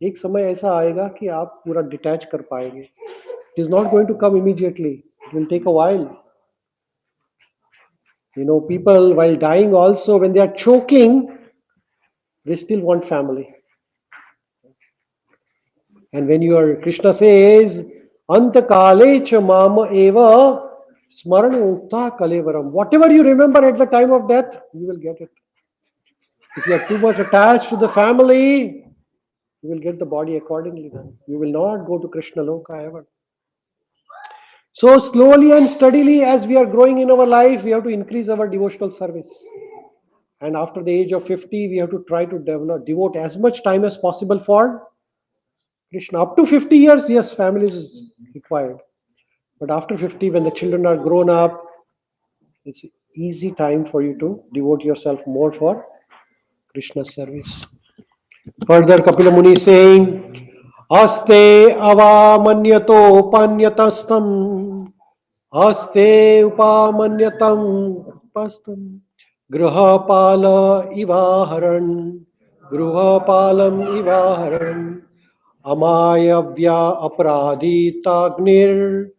एक समय ऐसा आएगा कि आप पूरा डिटैच कर पाएंगे. It is not going to come immediately, it will take a while. People while dying also, when they are choking, they still want family. And when Krishna says, Antakale cha mama eva smarana ukta kalevaram. Whatever you remember at the time of death, you will get it. If you are too much attached to the family, you will get the body accordingly then. You will not go to Krishna Loka ever. So slowly and steadily as we are growing in our life, we have to increase our devotional service. And after the age of 50, we have to try to devote as much time as possible for Krishna. Up to 50 years, yes, family is required. But after 50, when the children are grown up, it's easy time for you to devote yourself more for Krishna's service. Further, Kapila Muni is saying, Aste avamanyato Aste upamanyatam pastam grihapala ivaharan grihapalam ivaharan amayavya apradiptagnir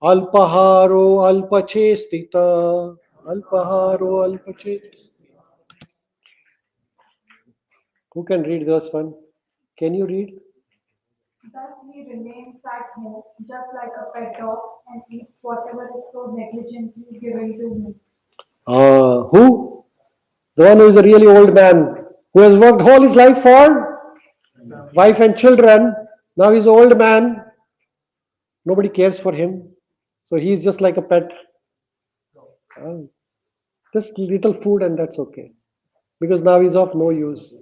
alpaharo alpachestita alpaharo alpachestita. Who can read this one? Can you read? Thus he remains at home, just like a pet dog, and eats whatever is so negligently given to him. Who? The one who is a really old man, who has worked whole his life for wife and children. Now he's an old man. Nobody cares for him. So he's just like a pet. Just little food and that's okay. Because now he's of no use.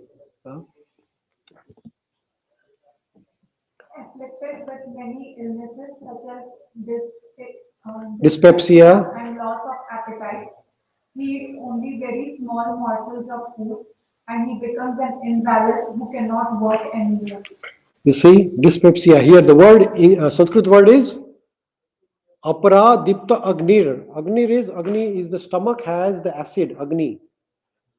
Afflicted with many illnesses such as Dyspepsia. and loss of appetite, he eats only very small morsels of food and he becomes an invalid who cannot work anymore. You see, dyspepsia. Here the word, Sanskrit word is Aparadipta Agnir. Agni is the stomach has the acid, Agni.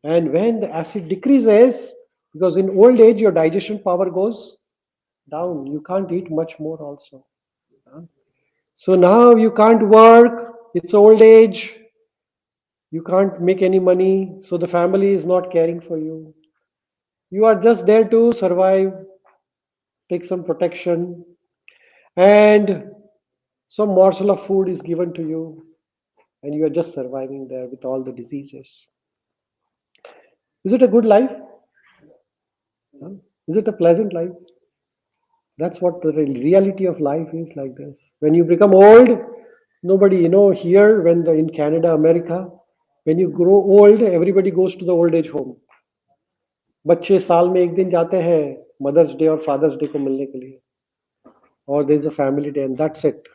And when the acid decreases, because in old age your digestion power goes down, you can't eat much more also. So now you can't work, it's old age, you can't make any money, so the family is not caring for you. You are just there to survive, take some protection, and some morsel of food is given to you, and you are just surviving there with all the diseases. Is it a good life? Is it a pleasant life? That's what the reality of life is like this. When you become old, nobody, here, in Canada, America, when you grow old, everybody goes to the old age home. बच्चे साल में एक दिन जाते हैं mother's day और fathers day को मिलने के लिए, or there is a family day and that's it.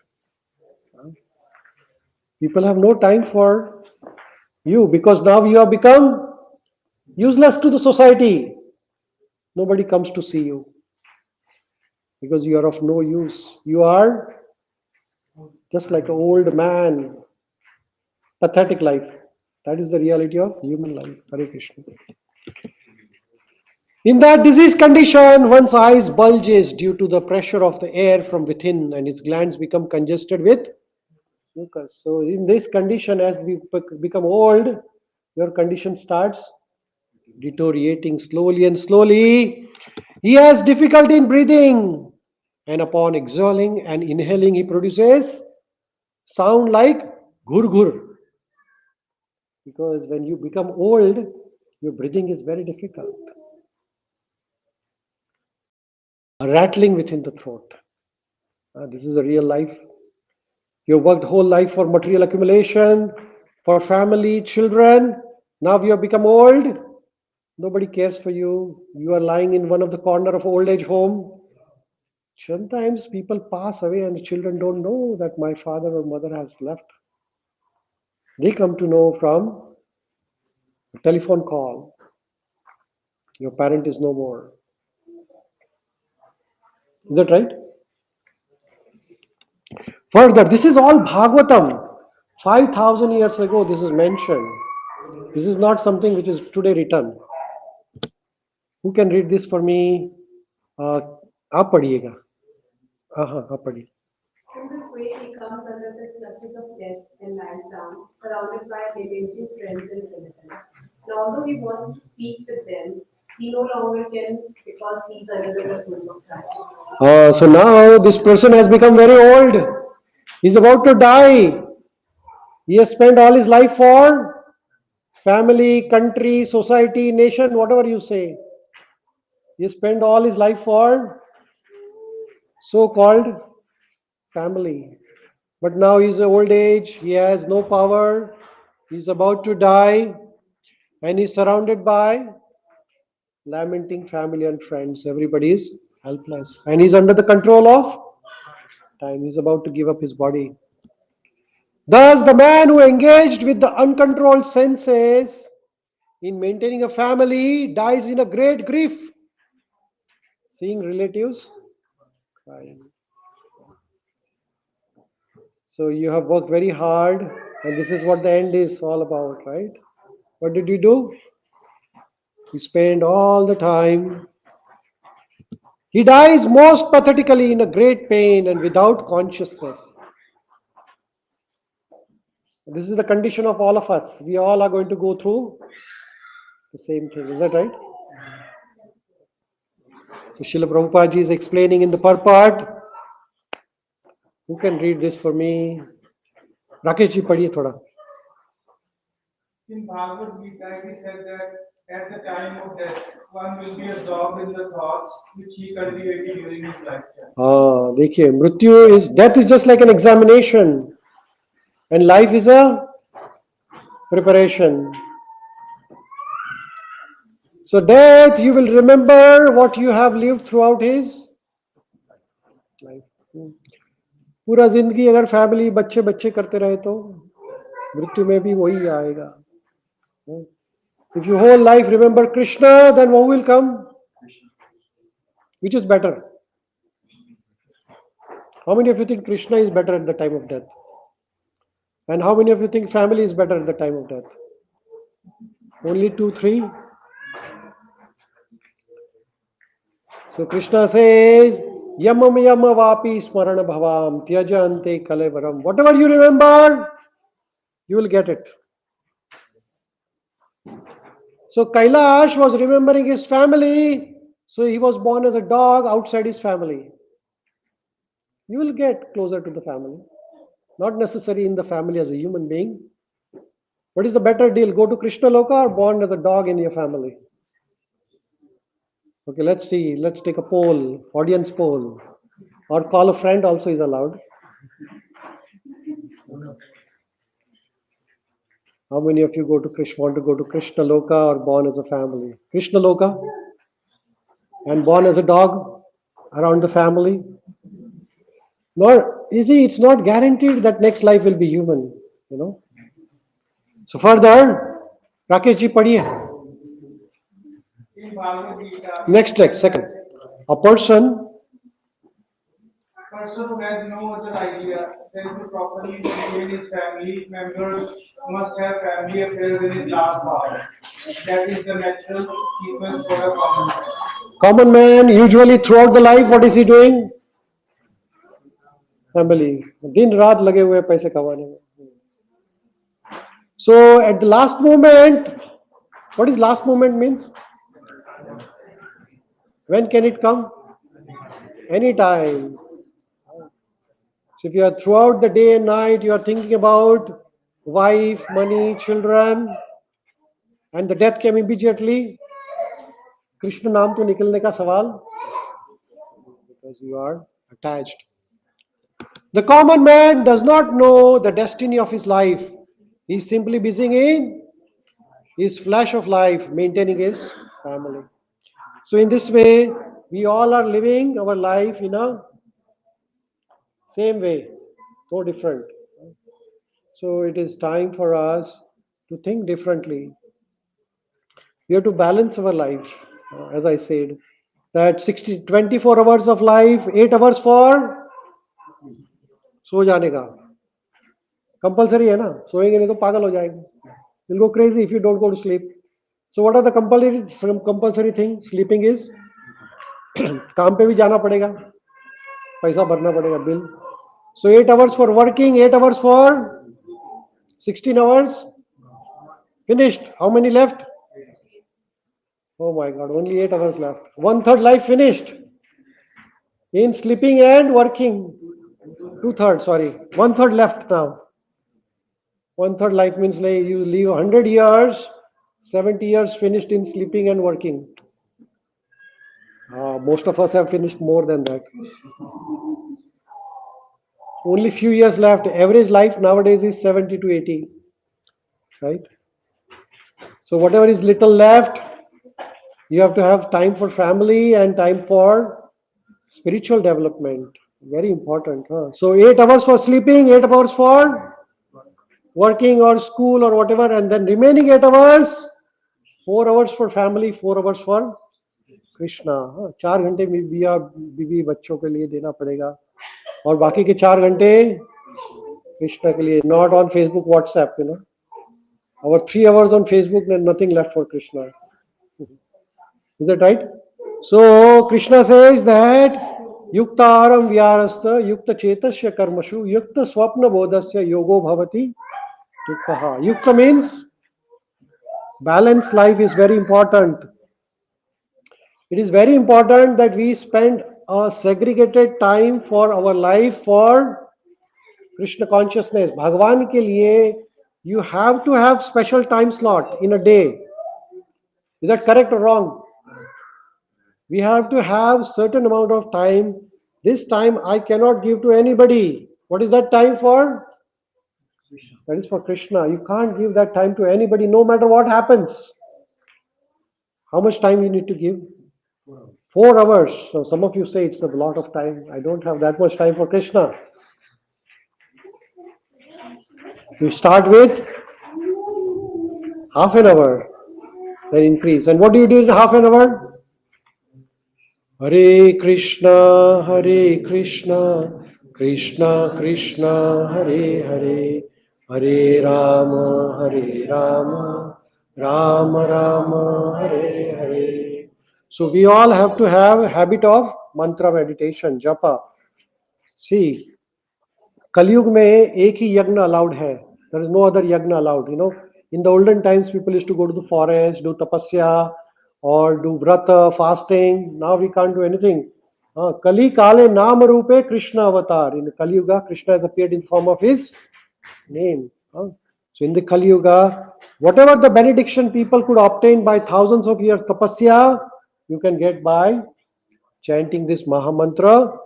People have no time for you because now you have become useless to the society. Nobody comes to see you because you are of no use. You are just like an old man. Pathetic life. That is the reality of human life. Hare Krishna. In that disease condition, one's eyes bulges due to the pressure of the air from within and his glands become congested with mucus. So in this condition, as we become old, your condition starts deteriorating slowly and slowly. He has difficulty in breathing, and upon exhaling and inhaling, he produces sound like ghur ghur. Because when you become old, your breathing is very difficult. A rattling within the throat. This is a real life. You worked whole life for material accumulation, for family, children. Now you have become old. Nobody cares for you. You are lying in one of the corner of old age home. Sometimes people pass away and the children don't know that my father or mother has left. They come to know from a telephone call. Your parent is no more. Is that right? Further, this is all Bhagavatam. 5,000 years ago this is mentioned. This is not something which is today written. Who can read this for me? आप पढ़िएगा. आप पढ़िए. In this way, he comes under the clutches of death and lies down, surrounded by lamenting friends and relatives. And although he wants to speak with them, he no longer can because he is under the influence of time. So now this person has become very old. He's about to die. He has spent all his life for family, country, society, nation, whatever you say. He spent all his life for so-called family. But now he's old age, he has no power, he's about to die, and he's surrounded by lamenting family and friends. Everybody is helpless. And he's under the control of time. He's about to give up his body. Thus, the man who engaged with the uncontrolled senses in maintaining a family, dies in a great grief, seeing relatives crying. So you have worked very hard, and this is what the end is all about, right? What did you do? You spend all the time. He dies most pathetically in a great pain and without consciousness. This is the condition of all of us. We all are going to go through the same thing. Is that right? So Srila Prabhupada ji is explaining in the purport. Who can read this for me? Rakesh ji, padhiye thoda. In Bhagavad Gita, he said that at the time of death, one will be absorbed in the thoughts which he cultivated during his lifetime. देखिए, death is just like an examination, and life is a preparation. So death, you will remember what you have lived throughout his life. पूरा जिंदगी अगर family बच्चे बच्चे करते रहे तो मृत्यु में भी वही आएगा. If your whole life remember Krishna, then what will come? Which is better? How many of you think Krishna is better at the time of death? And how many of you think family is better at the time of death? Only 2, 3? So Krishna says, Yamam yama vapi smarana bhavam tyaja ante kalevaram. Whatever you remember, you will get it. So Kailash was remembering his family, so he was born as a dog outside his family. You will get closer to the family. Not necessarily in the family as a human being. What is the better deal? Go to Krishna Loka or born as a dog in your family? Okay, let's see. Let's take a poll, audience poll. Or call a friend also is allowed. How many of you want to go to Krishna Loka or born as a family? Krishna Loka and born as a dog around the family? Nor, you see, it's not guaranteed that next life will be human, you know. So further, Rakesh ji padhiye. In Bhagavad Gita, Next, second. A person who has no other idea than to properly maintain his family members must have family affairs in his last hour. That is the natural sequence for a common man. common man, usually throughout the life, what is he doing? Family. दिन रात लगे हुए पैसे कमाने में. So at the last moment, what is last moment means? When can it come? Anytime. So if you are throughout the day and night, you are thinking about wife, money, children, and the death came immediately, Krishna naam to nikalne ka sawal, because you are attached. The common man does not know the destiny of his life. He is simply busy in his flash of life, maintaining his family. So in this way, we all are living our life in a same way, no different. So it is time for us to think differently. We have to balance our life, as I said, that 24 hours of life, 8 hours for सो जाने का compulsory है ना. सोएंगे नहीं तो पागल हो जाएंगे. You'll go crazy if you don't go to sleep. So what are the compulsory things? Sleeping is काम पे भी जाना पड़ेगा, पैसा भरना पड़ेगा, bill. So 8 hours for working, 8 hours for 16 hours. Finished. How many left? Oh my God, only 8 hours left. 1/3 life finished in sleeping and working. 2/3, sorry. 1/3 left now. 1/3 life means like you live 100 years, 70 years finished in sleeping and working. Most of us have finished more than that. Only few years left. Average life nowadays is 70 to 80. Right? So whatever is little left, you have to have time for family and time for spiritual development. Very important. So 8 hours for sleeping, 8 hours for working or school or whatever, and then remaining 8 hours 4 hours for family, 4 hours for Krishna. 4 घंटे बिया बीवी बच्चों के लिए देना पड़ेगा और बाकी के 4 घंटे कृष्णा के लिए. Not on Facebook, WhatsApp, you know. Our 3 hours on Facebook, then nothing left for Krishna. Is that right? So Krishna says that yuktaram vyarasta yukta chetasya karmashu yukta swapna bodhasya yogo bhavati dukkaha. Yukta means balanced life is very important. It is very important that we spend a segregated time for our life for Krishna consciousness. Bhagwan ke liye you have to have special time slot in a day. Is that correct or wrong? We have to have certain amount of time. This time I cannot give to anybody. What is that time for? That is for Krishna. You can't give that time to anybody no matter what happens. How much time you need to give? 4 hours. So some of you say it's a lot of time. I don't have that much time for Krishna. You start with half an hour, then increase. And what do you do in half an hour? Hare Krishna, Krishna Krishna, Hare Hare, Hare Rama, Rama Rama, Hare Hare. So we all have to have a habit of mantra meditation, japa. See, Kaliyug में एक ही यज्ञ allowed है. There is no other yajna allowed. You know, in the olden times, people used to go to the forest, do tapasya, or do vrata, fasting. Now we can't do anything. Kali Kale Nama Rupe Krishna Avatar. In the Kali Yuga, Krishna has appeared in form of his name. So in the Kali Yuga, whatever the benediction people could obtain by thousands of years tapasya, you can get by chanting this Mahamantra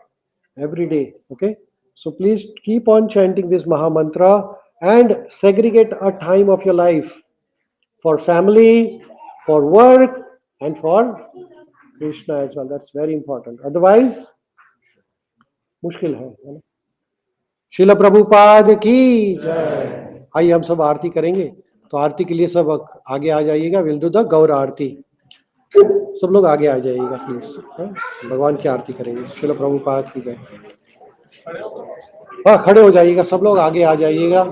every day. Okay? So please keep on chanting this Mahamantra and segregate a time of your life for family, for work, and for Krishna as well. That's very important. Otherwise, मुश्किल है ना. शिला प्रभुपाद की जय. आइए हम सब आरती करेंगे. तो आरती के लिए सब आगे आ जाइएगा. विल डू द गौर आरती. सब लोग आगे आ जाइएगा प्लीज. भगवान की आरती करेंगे. शिला प्रभुपाद की जय. हाँ, खड़े हो जाइएगा. सब लोग आगे आ जाइएगा.